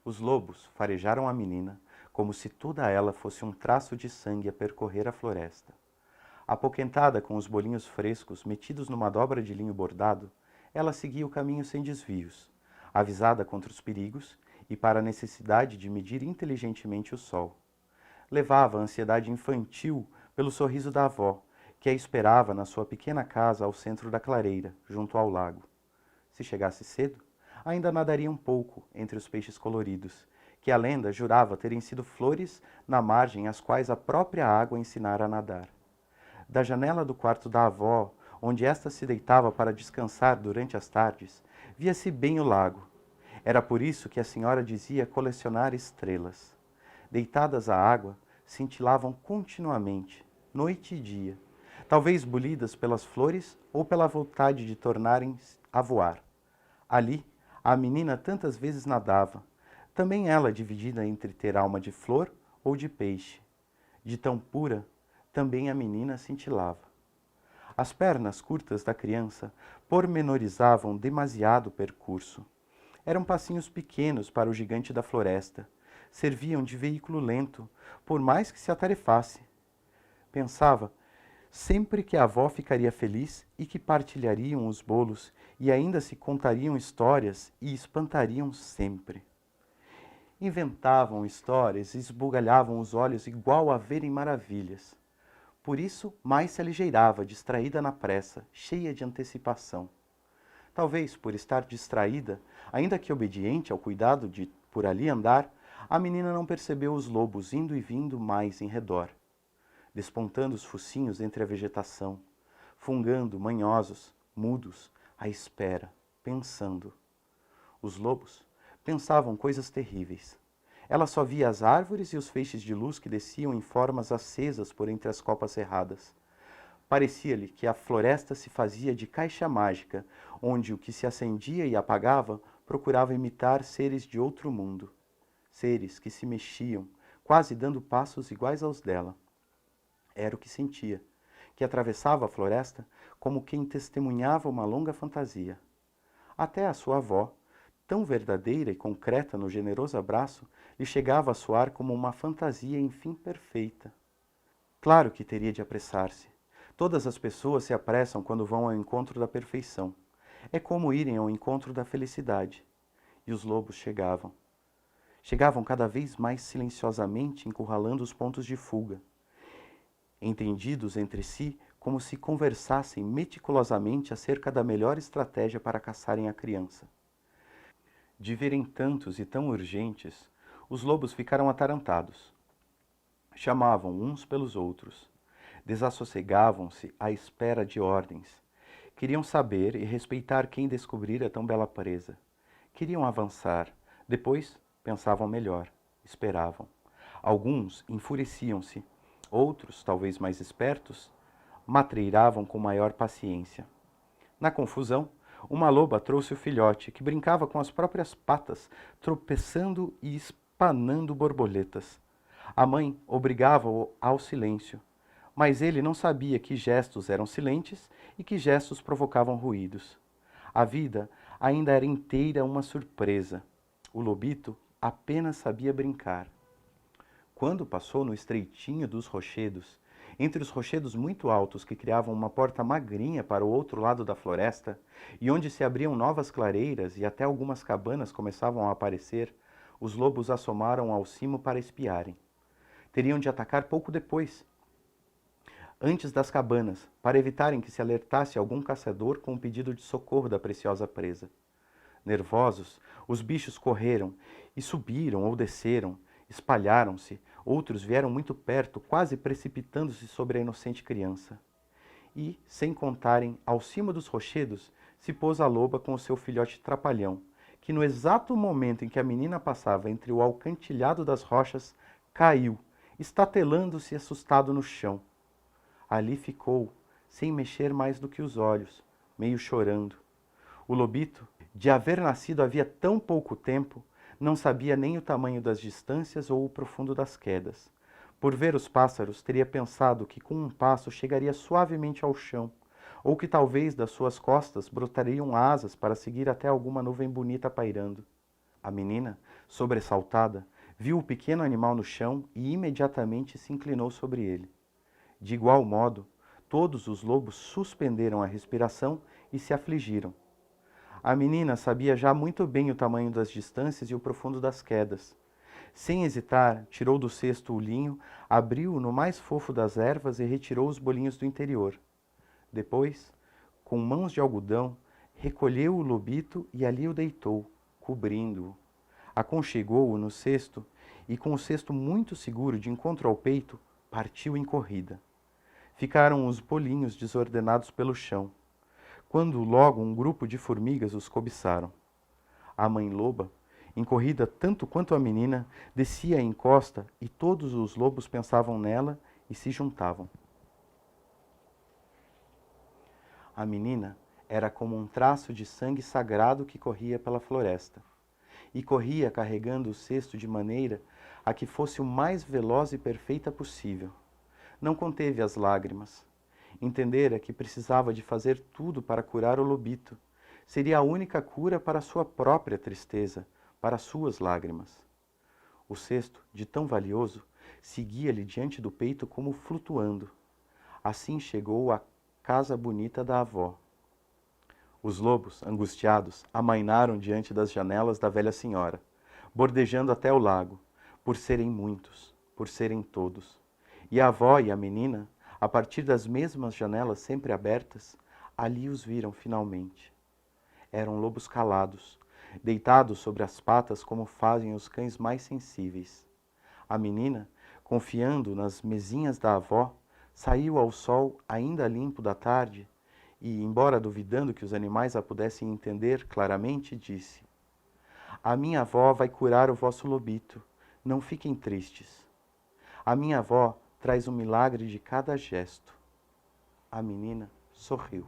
Os lobos farejaram a menina como se toda ela fosse um traço de sangue a percorrer a floresta. Apoquentada com os bolinhos frescos metidos numa dobra de linho bordado, ela seguia o caminho sem desvios, avisada contra os perigos e para a necessidade de medir inteligentemente o sol. Levava a ansiedade infantil pelo sorriso da avó, que a esperava na sua pequena casa ao centro da clareira, junto ao lago. Se chegasse cedo, ainda nadaria um pouco entre os peixes coloridos, que a lenda jurava terem sido flores na margem às quais a própria água ensinara a nadar. Da janela do quarto da avó, onde esta se deitava para descansar durante as tardes, via-se bem o lago. Era por isso que a senhora dizia colecionar estrelas. Deitadas à água, cintilavam continuamente, noite e dia, talvez bolidas pelas flores ou pela vontade de tornarem a voar. Ali, a menina tantas vezes nadava, também ela dividida entre ter alma de flor ou de peixe. De tão pura, também a menina cintilava. As pernas curtas da criança pormenorizavam demasiado o percurso. Eram passinhos pequenos para o gigante da floresta. Serviam de veículo lento, por mais que se atarefasse. Pensava sempre que a avó ficaria feliz e que partilhariam os bolos e ainda se contariam histórias e espantariam sempre. Inventavam histórias e esbugalhavam os olhos igual a verem maravilhas. Por isso, mais se aligeirava, distraída na pressa, cheia de antecipação. Talvez por estar distraída, ainda que obediente ao cuidado de por ali andar, a menina não percebeu os lobos indo e vindo mais em redor, despontando os focinhos entre a vegetação, fungando, manhosos, mudos, à espera, pensando. Os lobos pensavam coisas terríveis. Ela só via as árvores e os feixes de luz que desciam em formas acesas por entre as copas cerradas. Parecia-lhe que a floresta se fazia de caixa mágica, onde o que se acendia e apagava procurava imitar seres de outro mundo. Seres que se mexiam, quase dando passos iguais aos dela. Era o que sentia, que atravessava a floresta como quem testemunhava uma longa fantasia. Até a sua avó, tão verdadeira e concreta no generoso abraço, lhe chegava a soar como uma fantasia enfim perfeita. Claro que teria de apressar-se. Todas as pessoas se apressam quando vão ao encontro da perfeição. É como irem ao encontro da felicidade. E os lobos chegavam. Chegavam cada vez mais silenciosamente, encurralando os pontos de fuga. Entendidos entre si, como se conversassem meticulosamente acerca da melhor estratégia para caçarem a criança. De verem tantos e tão urgentes, os lobos ficaram atarantados. Chamavam uns pelos outros. Desassossegavam-se à espera de ordens. Queriam saber e respeitar quem descobrira tão bela presa. Queriam avançar. Depois, pensavam melhor. Esperavam. Alguns enfureciam-se. Outros, talvez mais espertos, matreiravam com maior paciência. Na confusão, uma loba trouxe o filhote, que brincava com as próprias patas, tropeçando e espanando borboletas. A mãe obrigava-o ao silêncio, mas ele não sabia que gestos eram silentes e que gestos provocavam ruídos. A vida ainda era inteira uma surpresa. O lobito apenas sabia brincar. Quando passou no estreitinho dos rochedos, entre os rochedos muito altos que criavam uma porta magrinha para o outro lado da floresta, e onde se abriam novas clareiras e até algumas cabanas começavam a aparecer, os lobos assomaram ao cimo para espiarem. Teriam de atacar pouco depois, antes das cabanas, para evitarem que se alertasse algum caçador com um pedido de socorro da preciosa presa. Nervosos, os bichos correram e subiram ou desceram, espalharam-se, outros vieram muito perto, quase precipitando-se sobre a inocente criança. E, sem contarem, ao cimo dos rochedos, se pôs a loba com o seu filhote trapalhão, que no exato momento em que a menina passava entre o alcantilhado das rochas, caiu, estatelando-se assustado no chão. Ali ficou, sem mexer mais do que os olhos, meio chorando. O lobito, de haver nascido havia tão pouco tempo, não sabia nem o tamanho das distâncias ou o profundo das quedas. Por ver os pássaros, teria pensado que com um passo chegaria suavemente ao chão, ou que talvez das suas costas brotariam asas para seguir até alguma nuvem bonita pairando. A menina, sobressaltada, viu o pequeno animal no chão e imediatamente se inclinou sobre ele. De igual modo, todos os lobos suspenderam a respiração e se afligiram. A menina sabia já muito bem o tamanho das distâncias e o profundo das quedas. Sem hesitar, tirou do cesto o linho, abriu-o no mais fofo das ervas e retirou os bolinhos do interior. Depois, com mãos de algodão, recolheu o lobito e ali o deitou, cobrindo-o. Aconchegou-o no cesto e, com o cesto muito seguro de encontro ao peito, partiu em corrida. Ficaram os bolinhos desordenados pelo chão, quando logo um grupo de formigas os cobiçaram. A mãe loba, em corrida tanto quanto a menina, descia a encosta e todos os lobos pensavam nela e se juntavam. A menina era como um traço de sangue sagrado que corria pela floresta. E corria carregando o cesto de maneira a que fosse o mais veloz e perfeita possível. Não conteve as lágrimas. Entendera que precisava de fazer tudo para curar o lobito. Seria a única cura para sua própria tristeza, para suas lágrimas. O cesto, de tão valioso, seguia-lhe diante do peito como flutuando. Assim chegou à casa bonita da avó. Os lobos, angustiados, amainaram diante das janelas da velha senhora, bordejando até o lago, por serem muitos, por serem todos. E a avó e a menina, a partir das mesmas janelas sempre abertas, ali os viram finalmente. Eram lobos calados, deitados sobre as patas como fazem os cães mais sensíveis. A menina, confiando nas mesinhas da avó, saiu ao sol ainda limpo da tarde e, embora duvidando que os animais a pudessem entender claramente, disse: "A minha avó vai curar o vosso lobito, não fiquem tristes. A minha avó traz o milagre de cada gesto." A menina sorriu.